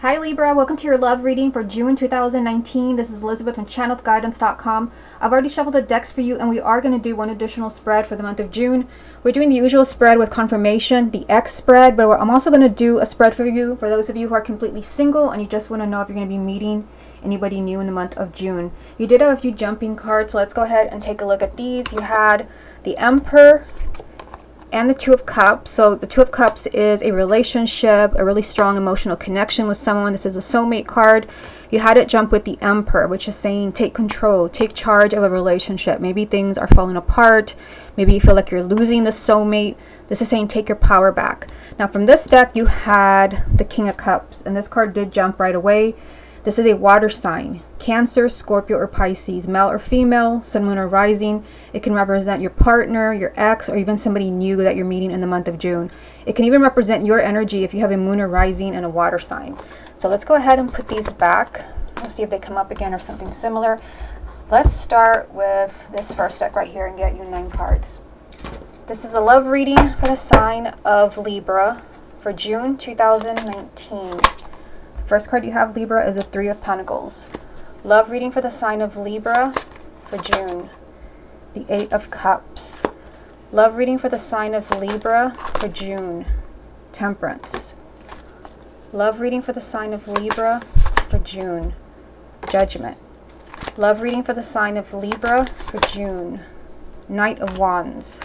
Hi Libra, welcome to your love reading for June 2019. This is Elizabeth from channelguidance.com. I've already shuffled the decks for you and we are going to do one additional spread for the month of June. We're doing the usual spread with confirmation, the X spread, but I'm also going to do a spread for you for those of you who are completely single and you just want to know if you're going to be meeting anybody new in the month of June. You did have a few jumping cards, so let's go ahead and take a look at these. You had the Emperor and the Two of Cups. So the Two of Cups is a relationship, a really strong emotional connection with someone. This is a soulmate card. You had it jump with the Emperor, which is saying take control, take charge of a relationship. Maybe things are falling apart. Maybe you feel like you're losing the soulmate. This is saying take your power back. Now from this deck, you had the King of Cups, and this card did jump right away. This is a water sign, Cancer, Scorpio, or Pisces, male or female, sun, moon, or rising. It can represent your partner, your ex, or even somebody new that you're meeting in the month of June. It can even represent your energy if you have a moon or rising and a water sign. So let's go ahead and put these back. We'll see if they come up again or something similar. Let's start with this first deck right here and get you 9 cards. This is a love reading for the sign of Libra for June 2019. First card you have, Libra, is a Three of Pentacles. Love reading for the sign of Libra for June. The Eight of Cups. Love reading for the sign of Libra for June. Temperance. Love reading for the sign of Libra for June. Judgment. Love reading for the sign of Libra for June. Knight of Wands.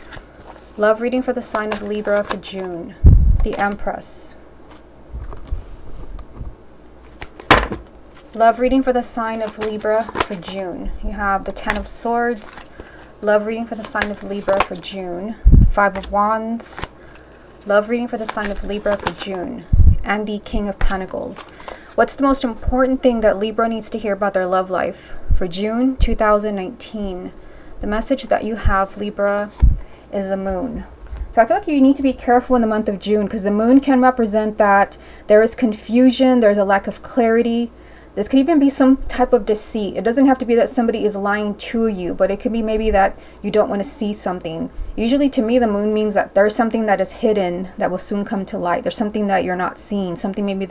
Love reading for the sign of Libra for June. The Empress. Love reading for the sign of Libra for June. You have the Ten of Swords. Love reading for the sign of Libra for June. Five of Wands. Love reading for the sign of Libra for June. And the King of Pentacles. What's the most important thing that Libra needs to hear about their love life for June 2019? The message that you have, Libra, is the Moon. So I feel like you need to be careful in the month of June because the Moon can represent that there is confusion, there's a lack of clarity. This could even be some type of deceit. It doesn't have to be that somebody is lying to you, but it could be maybe that you don't want to see something. Usually to me, the Moon means that there's something that is hidden that will soon come to light. There's something that you're not seeing, something maybe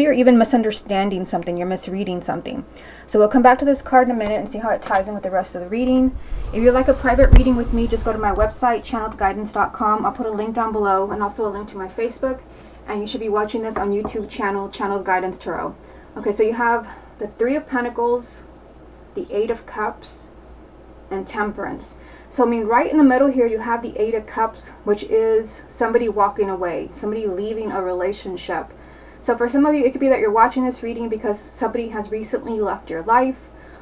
you're even misunderstanding something, you're misreading something. So we'll come back to this card in a minute and see how it ties in with the rest of the reading. If you'd like a private reading with me, just go to my website, channelguidance.com. I'll put a link down below and also a link to my Facebook. And you should be watching this on YouTube Channel Guidance Tarot. Okay, so you have the Three of Pentacles, the Eight of Cups, and Temperance. So I mean, right in the middle here, you have the Eight of Cups, which is somebody walking away, somebody leaving a relationship. So for some of you, it could be that you're watching this reading because somebody has recently left your life,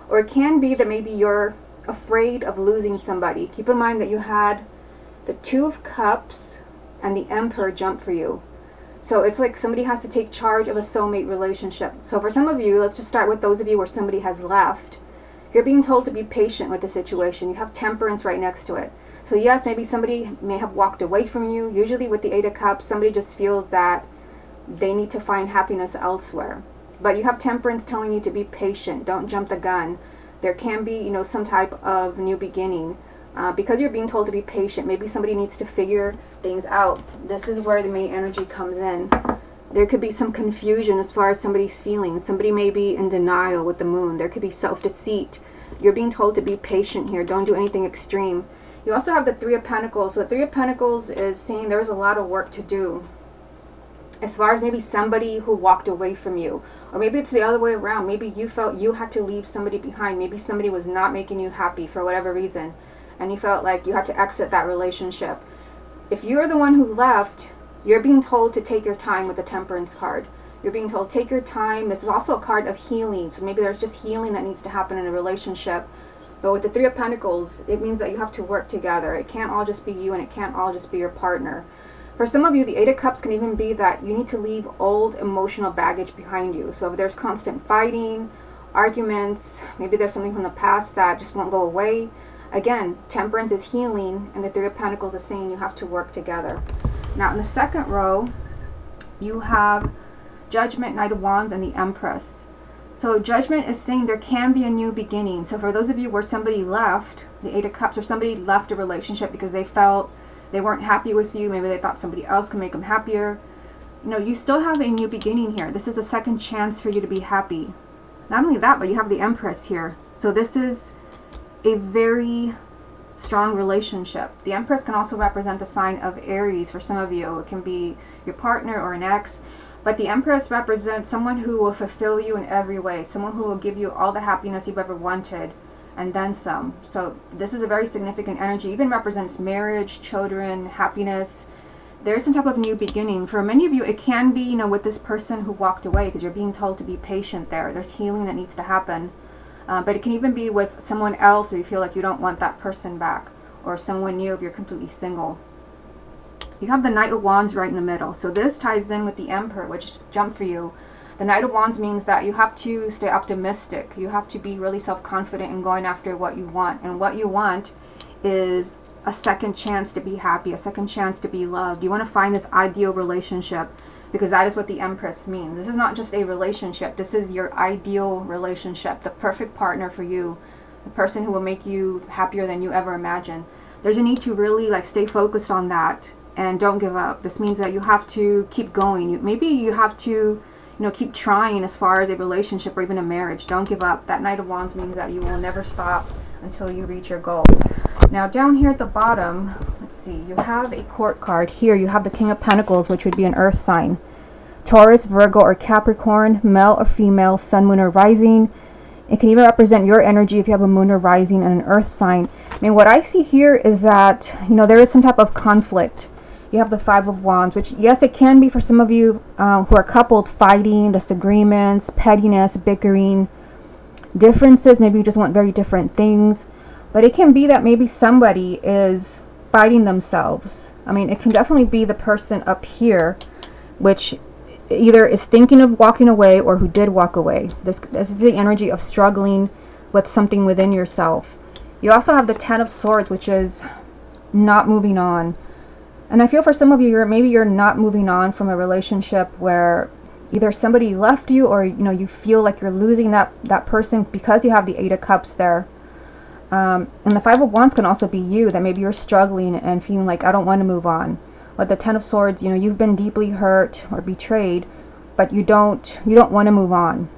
or it can be that maybe you're afraid of losing somebody. Keep in mind that you had the Two of Cups and the Emperor jump for you. So it's like somebody has to take charge of a soulmate relationship. So for some of you, let's just start with those of you where somebody has left. You're being told to be patient with the situation. You have Temperance right next to it. So yes, maybe somebody may have walked away from you. Usually with the Eight of Cups, somebody just feels that they need to find happiness elsewhere. But you have Temperance telling you to be patient. Don't jump the gun. There can be, some type of new beginning. Because you're being told to be patient, maybe somebody needs to figure things out. This is where the main energy comes in. There could be some confusion as far as somebody's feelings. Somebody may be in denial with the Moon. There could be self-deceit. You're being told to be patient here. Don't do anything extreme. You also have the Three of Pentacles. So the Three of Pentacles is saying there's a lot of work to do. As far as maybe somebody who walked away from you. Or maybe it's the other way around. Maybe you felt you had to leave somebody behind. Maybe somebody was not making you happy for whatever reason. And you felt like you had to exit that relationship. If you're the one who left, you're being told to take your time with the Temperance card. You're being told, take your time. This is also a card of healing. So maybe there's just healing that needs to happen in a relationship. But with the Three of Pentacles, it means that you have to work together. It can't all just be you and it can't all just be your partner. For some of you, the Eight of Cups can even be that you need to leave old emotional baggage behind you. So if there's constant fighting, arguments, maybe there's something from the past that just won't go away. Again, Temperance is healing, and the Three of Pentacles is saying you have to work together. Now, in the second row, you have Judgment, Knight of Wands, and the Empress. So Judgment is saying there can be a new beginning. So for those of you where somebody left, the Eight of Cups, or somebody left a relationship because they felt they weren't happy with you, maybe they thought somebody else could make them happier. you know, you still have a new beginning here. This is a second chance for you to be happy. Not only that, but you have the Empress here. So this is a very strong relationship. The Empress can also represent the sign of Aries for some of you. It can be your partner or an ex. But the Empress represents someone who will fulfill you in every way. Someone who will give you all the happiness you've ever wanted and then some. So this is a very significant energy. It even represents marriage, children, happiness. There's some type of new beginning. For many of you, it can be, you know, with this person who walked away, because you're being told to be patient there. There's healing that needs to happen. But it can even be with someone else if you feel like you don't want that person back, or someone new if you're completely single. You have the Knight of Wands right in the middle. So this ties in with the Emperor, which jumped for you. The Knight of Wands means that you have to stay optimistic. You have to be really self-confident in going after what you want. And what you want is a second chance to be happy, a second chance to be loved. You want to find this ideal relationship, because that is what the Empress means. This is not just a relationship. This is your ideal relationship, the perfect partner for you, the person who will make you happier than you ever imagined. There's a need to really like stay focused on that and don't give up. This means that you have to keep going. Maybe you have to, you know, keep trying as far as a relationship or even a marriage. Don't give up. That Knight of Wands means that you will never stop until you reach your goal. Now down here at the bottom, let's see, you have a court card. Here you have the King of Pentacles, which would be an earth sign. Taurus, Virgo, or Capricorn, male or female, sun, moon, or rising. It can even represent your energy if you have a moon or rising and an earth sign. I mean, what I see here is that, you know, there is some type of conflict. You have the Five of Wands, which, yes, it can be for some of you who are coupled, fighting, disagreements, pettiness, bickering, differences. Maybe you just want very different things. But it can be that maybe somebody is fighting themselves. I mean, it can definitely be the person up here, which either is thinking of walking away or who did walk away. This is the energy of struggling with something within yourself. You also have the Ten of Swords, which is not moving on. And I feel for some of you, maybe you're not moving on from a relationship where either somebody left you, or, you know, you feel like you're losing that person because you have the Eight of Cups there. And the Five of Wands can also be you, that maybe you're struggling and feeling like, I don't want to move on. But the Ten of Swords, you know, you've been deeply hurt or betrayed, but you don't want to move on.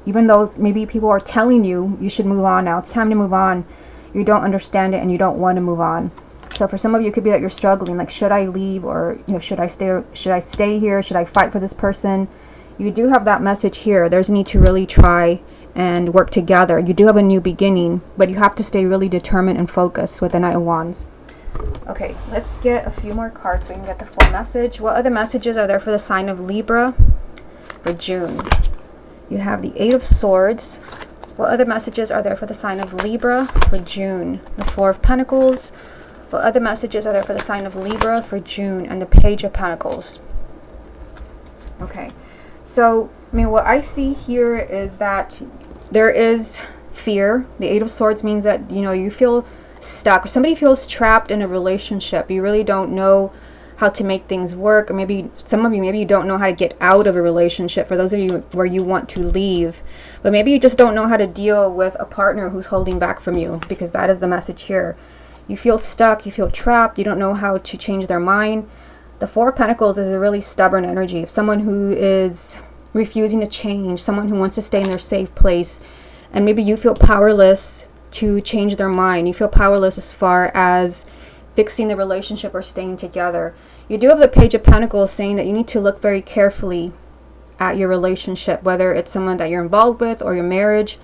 Even though maybe people are telling you you should move on now, it's time to move on, you don't understand it and you don't want to move on. So for some of you, it could be that you're struggling, like, should I leave, or, you know, should I stay here? Should I fight for this person? You do have that message here. There's a need to really try and work together. You do have a new beginning, but you have to stay really determined and focused with the Knight of Wands. Okay, let's get a few more cards so we can get the full message. What other messages are there for the sign of Libra for June? You have the Eight of Swords. What other messages are there for the sign of Libra for June? The Four of Pentacles. What other messages are there for the sign of Libra for June? And the Page of Pentacles. Okay, so, I mean, what I see here is that there is fear. The Eight of Swords means that, you know, you feel stuck. Somebody feels trapped in a relationship. You really don't know how to make things work. Or maybe some of you, maybe you don't know how to get out of a relationship. For those of you where you want to leave, but maybe you just don't know how to deal with a partner who's holding back from you, because that is the message here. You feel stuck, you feel trapped, you don't know how to change their mind. The Four of Pentacles is a really stubborn energy. Someone who is refusing to change, someone who wants to stay in their safe place, and maybe you feel powerless to change their mind. You feel powerless as far as fixing the relationship or staying together. You do have the Page of Pentacles saying that you need to look very carefully at your relationship, whether it's someone that you're involved with or your marriage.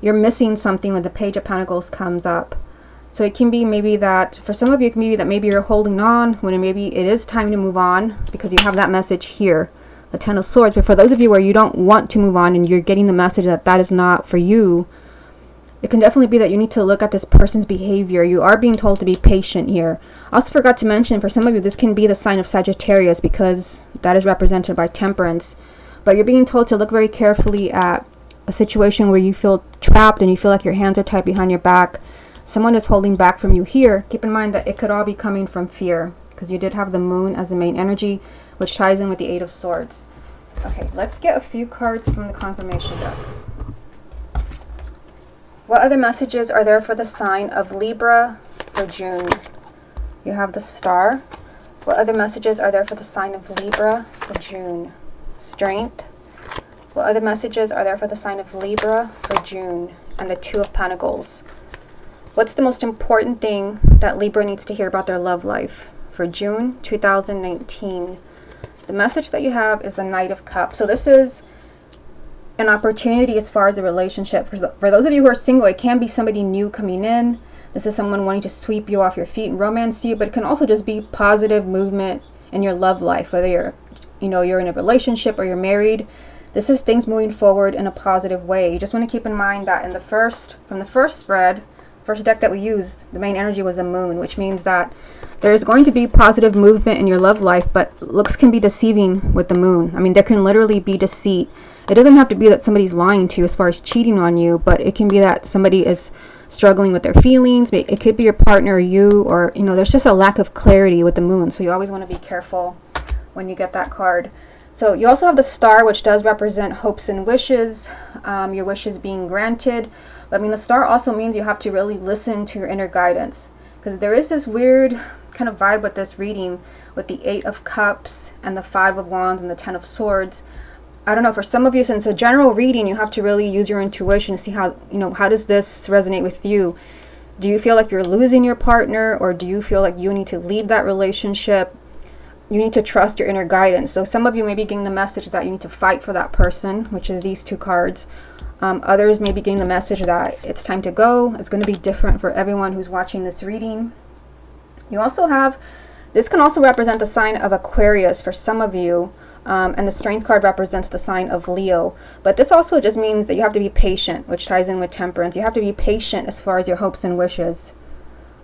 You're missing something when the Page of Pentacles comes up. So it can be maybe that, for some of you, it can be that maybe you're holding on when maybe it is time to move on, because you have that message here, the Ten of Swords. But for those of you where you don't want to move on and you're getting the message that that is not for you, it can definitely be that you need to look at this person's behavior. You are being told to be patient here. I also forgot to mention, for some of you, this can be the sign of Sagittarius, because that is represented by Temperance. But you're being told to look very carefully at a situation where you feel trapped and you feel like your hands are tied behind your back. Someone is holding back from you here. Keep in mind that it could all be coming from fear, because you did have the Moon as the main energy, which ties in with the Eight of Swords. Okay, let's get a few cards from the confirmation deck. What other messages are there for the sign of Libra for June? You have the Star, What other messages are there for the sign of Libra for June? Strength. What other messages are there for the sign of Libra for June? And the Two of Pentacles. What's the most important thing that Libra needs to hear about their love life for June 2019? The message that you have is the Knight of Cups. So this is an opportunity as far as a relationship. For those of you who are single, it can be somebody new coming in. This is someone wanting to sweep you off your feet and romance you, but it can also just be positive movement in your love life, whether you're in a relationship or you're married. This is things moving forward in a positive way. You just want to keep in mind that from the first spread, first deck that we used, the main energy was a moon, which means that there's going to be positive movement in your love life, but looks can be deceiving with the moon. I mean, there can literally be deceit. It doesn't have to be that somebody's lying to you as far as cheating on you, but it can be that somebody is struggling with their feelings. It could be your partner or you, or there's just a lack of clarity with the moon. So you always want to be careful when you get that card. So you also have the Star, which does represent hopes and wishes, your wishes being granted. But I mean, the Star also means you have to really listen to your inner guidance, because there is this weird kind of vibe with this reading with the Eight of Cups and the Five of Wands and the Ten of Swords. I don't know, for some of you, since a general reading, you have to really use your intuition to see how does this resonate with you. Do you feel like you're losing your partner, or do you feel like you need to leave that relationship? You need to trust your inner guidance. So some of you may be getting the message that you need to fight for that person, which is these two cards. Others may be getting the message that it's time to go. It's going to be different for everyone who's watching this reading. You also have, this can also represent the sign of Aquarius for some of you. And the Strength card represents the sign of Leo. But this also just means that you have to be patient, which ties in with Temperance. You have to be patient as far as your hopes and wishes.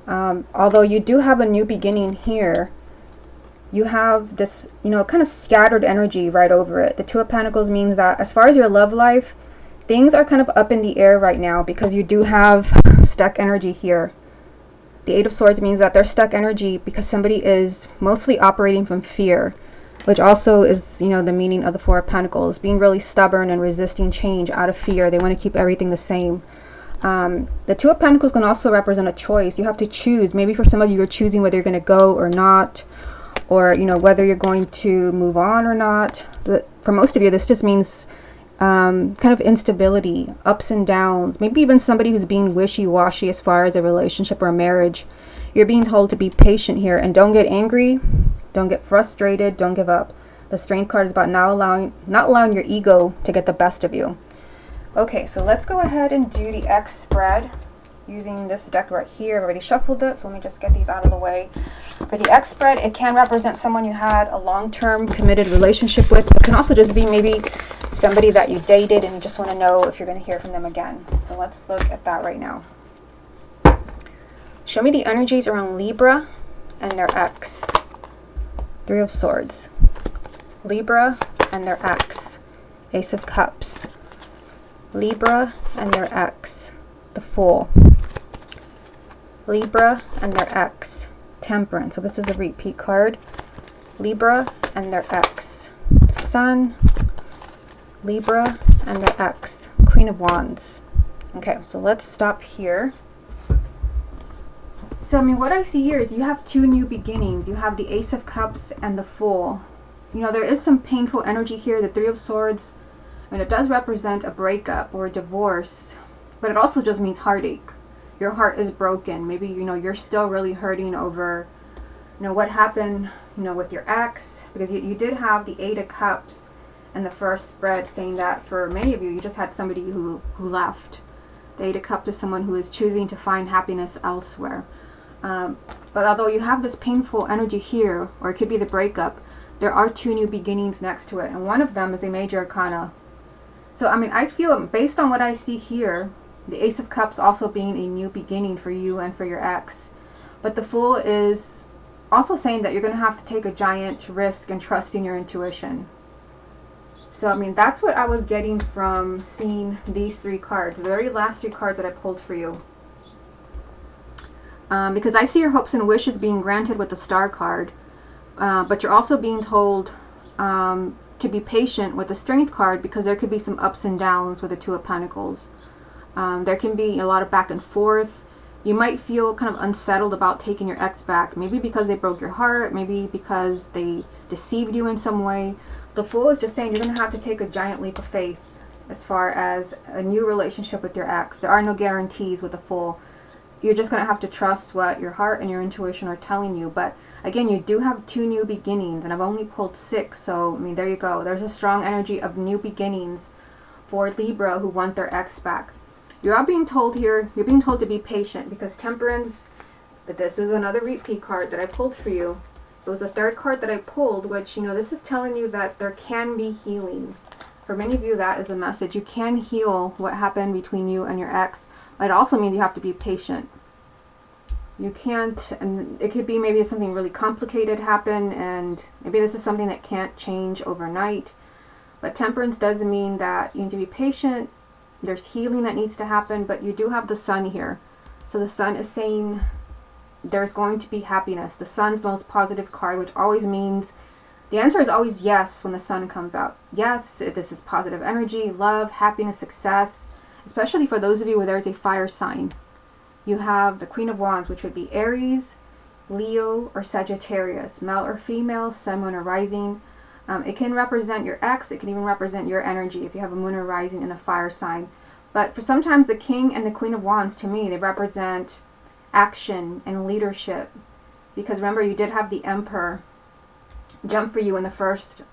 Although you do have a new beginning here, you have this, kind of scattered energy right over it. The Two of Pentacles means that as far as your love life, things are kind of up in the air right now because you do have stuck energy here. The Eight of Swords means that there's stuck energy because somebody is mostly operating from fear, which also is, the meaning of the Four of Pentacles, being really stubborn and resisting change out of fear. They want to keep everything the same. The Two of Pentacles can also represent a choice. You have to choose. Maybe for some of you, you're choosing whether you're going to go or not, or, whether you're going to move on or not. For most of you, this just means kind of instability, ups and downs, maybe even somebody who's being wishy-washy as far as a relationship or a marriage. You're being told to be patient here and don't get angry, don't get frustrated, don't give up. The Strength card is about not allowing your ego to get the best of you. Okay, so let's go ahead and do the X spread using this deck right here. I've already shuffled it, so let me just get these out of the way. For the X spread, it can represent someone you had a long-term committed relationship with. It can also just be maybe somebody that you dated and you just want to know if you're going to hear from them again. So let's look at that right now. Show me the energies around Libra and their ex. Three of Swords. Libra and their ex. Ace of Cups. Libra and their ex. The Fool. Libra and their ex. Temperance. So this is a repeat card. Libra and their ex. Sun. Libra and their ex. Queen of Wands. Okay, so let's stop here. So, what I see here is you have two new beginnings. You have the Ace of Cups and the Fool. There is some painful energy here. The Three of Swords, it does represent a breakup or a divorce, but it also just means heartache. Your heart is broken. Maybe, you're still really hurting over, what happened, with your ex, because you did have the Eight of Cups in the first spread saying that for many of you, you just had somebody who left. The Eight of Cups is someone who is choosing to find happiness elsewhere. But although you have this painful energy here, or it could be the breakup, there are two new beginnings next to it, and one of them is a major arcana. So, I feel, based on what I see here, the Ace of Cups also being a new beginning for you and for your ex. But the Fool is also saying that you're going to have to take a giant risk and trust in your intuition. So, that's what I was getting from seeing these three cards, the very last three cards that I pulled for you. Because I see your hopes and wishes being granted with the Star card, but you're also being told to be patient with the Strength card, because there could be some ups and downs with the Two of Pentacles. There can be a lot of back and forth. You might feel kind of unsettled about taking your ex back, maybe because they broke your heart, maybe because they deceived you in some way. The Fool is just saying you're going to have to take a giant leap of faith as far as a new relationship with your ex. There are no guarantees with the Fool. You're just going to have to trust what your heart and your intuition are telling you. But again, you do have 2 new beginnings, and I've only pulled 6. So, I mean, there you go. There's a strong energy of new beginnings for Libra who want their ex back. You're all being told here, you're being told to be patient, because Temperance, but this is another repeat card that I pulled for you. It was the 3rd card that I pulled, which, you know, this is telling you that there can be healing. For many of you, that is a message. You can heal what happened between you and your ex. It also means you have to be patient. You can't, and it could be maybe something really complicated happen, and maybe this is something that can't change overnight. But Temperance does mean that you need to be patient. There's healing that needs to happen, but you do have the Sun here. So the Sun is saying there's going to be happiness. The Sun's the most positive card, which always means the answer is always yes when the Sun comes out. Yes, this is positive energy, love, happiness, success, especially for those of you where there's a fire sign. You have the Queen of Wands, which would be Aries, Leo, or Sagittarius, male or female, sun, moon, or rising. It can represent your ex. It can even represent your energy if you have a moon or rising in a fire sign. But for sometimes the King and the Queen of Wands, to me, they represent action and leadership. Because remember, you did have the Emperor jump for you in the first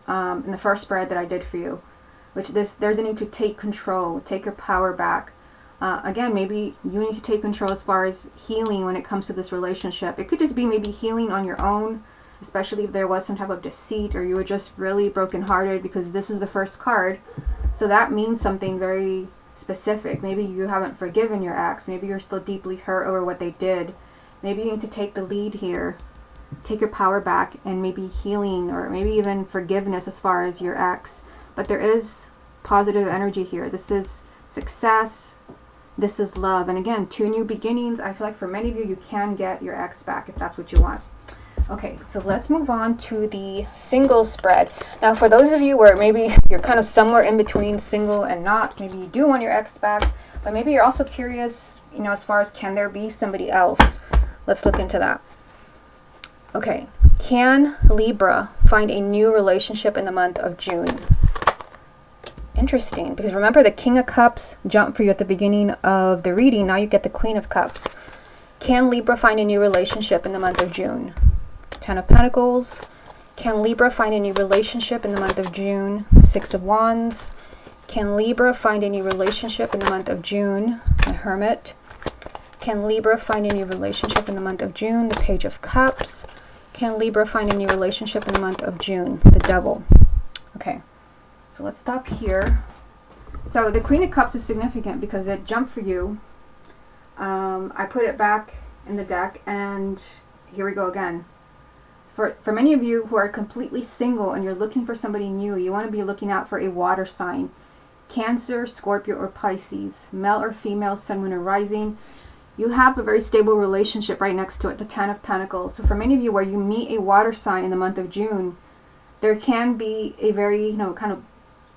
spread that I did for you. Which there's a need to take control, take your power back. Again, maybe you need to take control as far as healing when it comes to this relationship. It could just be maybe healing on your own, especially if there was some type of deceit or you were just really brokenhearted, because this is the 1st card. So that means something very specific. Maybe you haven't forgiven your ex. Maybe you're still deeply hurt over what they did. Maybe you need to take the lead here, take your power back, and maybe healing or maybe even forgiveness as far as your ex. But there is positive energy here. This is success. This is love. And again, 2 new beginnings. I feel like for many of you, you can get your ex back if that's what you want. Okay, so let's move on to the single spread. Now, for those of you where maybe you're kind of somewhere in between single and not, maybe you do want your ex back, but maybe you're also curious, you know, as far as can there be somebody else? Let's look into that. Okay, can Libra find a new relationship in the month of June? Interesting, because remember the King of Cups jumped for you at the beginning of the reading. Now you get the Queen of Cups. Can Libra find a new relationship in the month of June? 10 of Pentacles. Can Libra find a new relationship in the month of June? 6 of Wands. Can Libra find a new relationship in the month of June? The Hermit. Can Libra find a new relationship in the month of June? The Page of Cups. Can Libra find a new relationship in the month of June? The Devil. Okay, so let's stop here. So the Queen of Cups is significant because it jumped for you. I put it back in the deck, and here we go again. For many of you who are completely single and you're looking for somebody new, you want to be looking out for a water sign. Cancer, Scorpio, or Pisces, male or female, sun, moon, or rising. You have a very stable relationship right next to it, the 10 of Pentacles. So for many of you where you meet a water sign in the month of June, there can be a very, kind of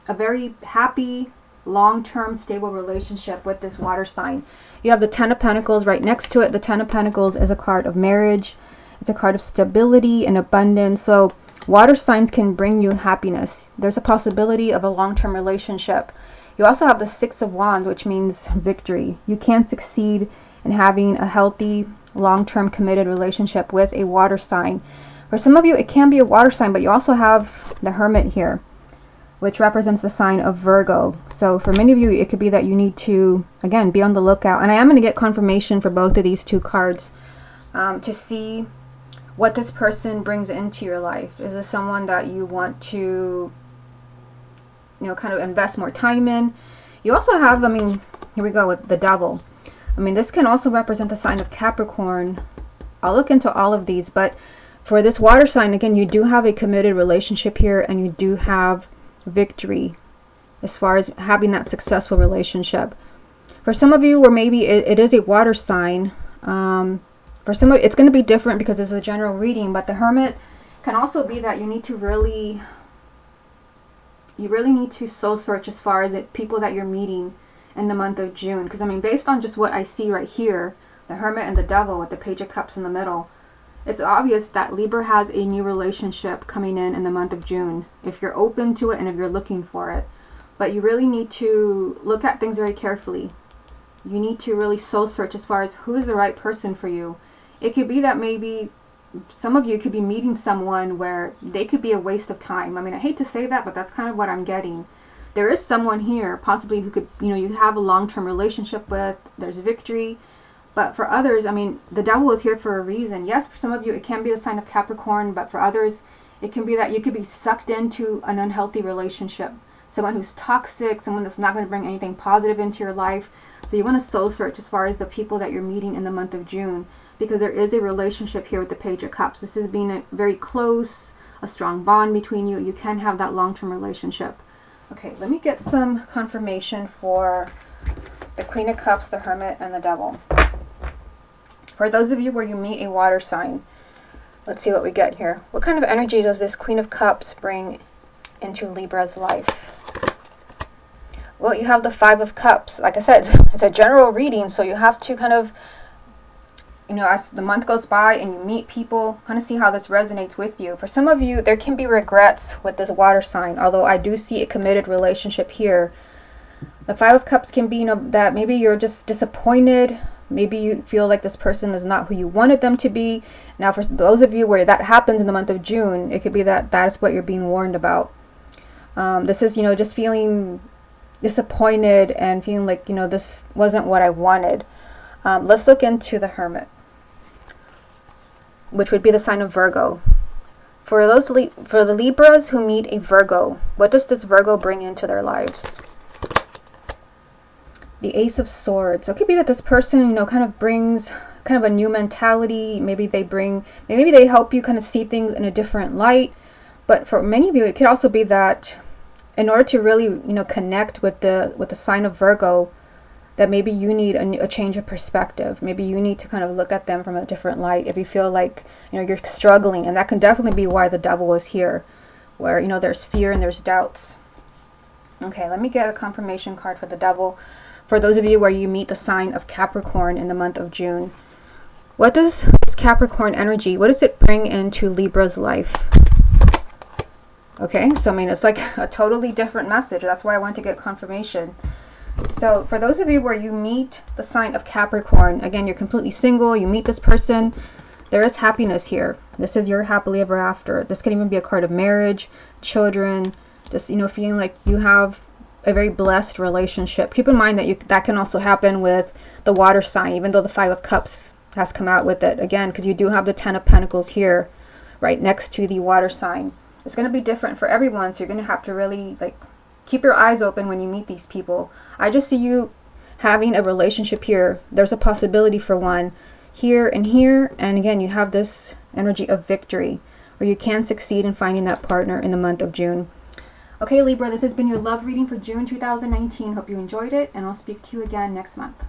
a very happy, long-term, stable relationship with this water sign. You have the 10 of Pentacles right next to it. The 10 of Pentacles is a card of marriage. It's a card of stability and abundance. So water signs can bring you happiness. There's a possibility of a long-term relationship. You also have the 6 of Wands, which means victory. You can succeed in having a healthy, long-term committed relationship with a water sign. For some of you, it can be a water sign, but you also have the Hermit here, which represents the sign of Virgo. So for many of you, it could be that you need to, again, be on the lookout. And I am going to get confirmation for both of these 2 cards to see what this person brings into your life. Is this someone that you want to, kind of invest more time in? You also have, here we go with the Devil. This can also represent the sign of Capricorn. I'll look into all of these, but for this water sign, again, you do have a committed relationship here, and you do have victory as far as having that successful relationship. For some of you, or maybe it is a water sign, for some of it's going to be different because it's a general reading, but the Hermit can also be that you really need to soul search as far as people that you're meeting in the month of June. Because based on just what I see right here, the Hermit and the Devil with the Page of Cups in the middle. It's obvious that Libra has a new relationship coming in the month of June, if you're open to it and if you're looking for it. But you really need to look at things very carefully. You need to really soul search as far as who is the right person for you. It could be that maybe some of you could be meeting someone where they could be a waste of time. I mean, I hate to say that, but that's kind of what I'm getting. There is someone here, possibly who could, you have a long-term relationship with. There's victory. But for others, I mean, the Devil is here for a reason. Yes, for some of you, it can be the sign of Capricorn, but for others, it can be that you could be sucked into an unhealthy relationship. Someone who's toxic, someone that's not going to bring anything positive into your life. So you want to soul search as far as the people that you're meeting in the month of June, because there is a relationship here with the Page of Cups. This is being a very close, a strong bond between you. You can have that long-term relationship. Okay, let me get some confirmation for the Queen of Cups, the Hermit, and the Devil. For those of you where you meet a water sign, let's see what we get here. What kind of energy does this Queen of Cups bring into Libra's life? Well, you have the Five of Cups. Like I said, it's a general reading, so you have to kind of, as the month goes by and you meet people, kind of see how this resonates with you. For some of you, there can be regrets with this water sign, although I do see a committed relationship here. The Five of Cups can be, that maybe you're just disappointed. Maybe you feel like this person is not who you wanted them to be. Now, for those of you where that happens in the month of June, it could be that is what you're being warned about. This is, just feeling disappointed and feeling like, this wasn't what I wanted. Let's look into the Hermit, which would be the sign of Virgo. For the Libras who meet a Virgo, what does this Virgo bring into their lives? The Ace of Swords. So it could be that this person, kind of brings kind of a new mentality. Maybe they help you kind of see things in a different light. But for many of you, it could also be that in order to really, connect with the sign of Virgo, that maybe you need a change of perspective. Maybe you need to kind of look at them from a different light. If you feel like, you're struggling, and that can definitely be why the Devil is here, where, there's fear and there's doubts. Okay, let me get a confirmation card for the Devil. For those of you where you meet the sign of Capricorn in the month of June, what does this Capricorn energy, what does it bring into Libra's life? Okay, so it's like a totally different message. That's why I want to get confirmation. So for those of you where you meet the sign of Capricorn, again, you're completely single, you meet this person, there is happiness here. This is your happily ever after. This can even be a card of marriage, children, just, feeling like you have a very blessed relationship. Keep in mind that can also happen with the water sign, even though the Five of Cups has come out with it. Again, because you do have the Ten of Pentacles here, right next to the water sign. It's going to be different for everyone, so you're going to have to really keep your eyes open when you meet these people. I just see you having a relationship here. There's a possibility for one here, and again, you have this energy of victory, where you can succeed in finding that partner in the month of June. Okay, Libra, this has been your love reading for June 2019. Hope you enjoyed it, and I'll speak to you again next month.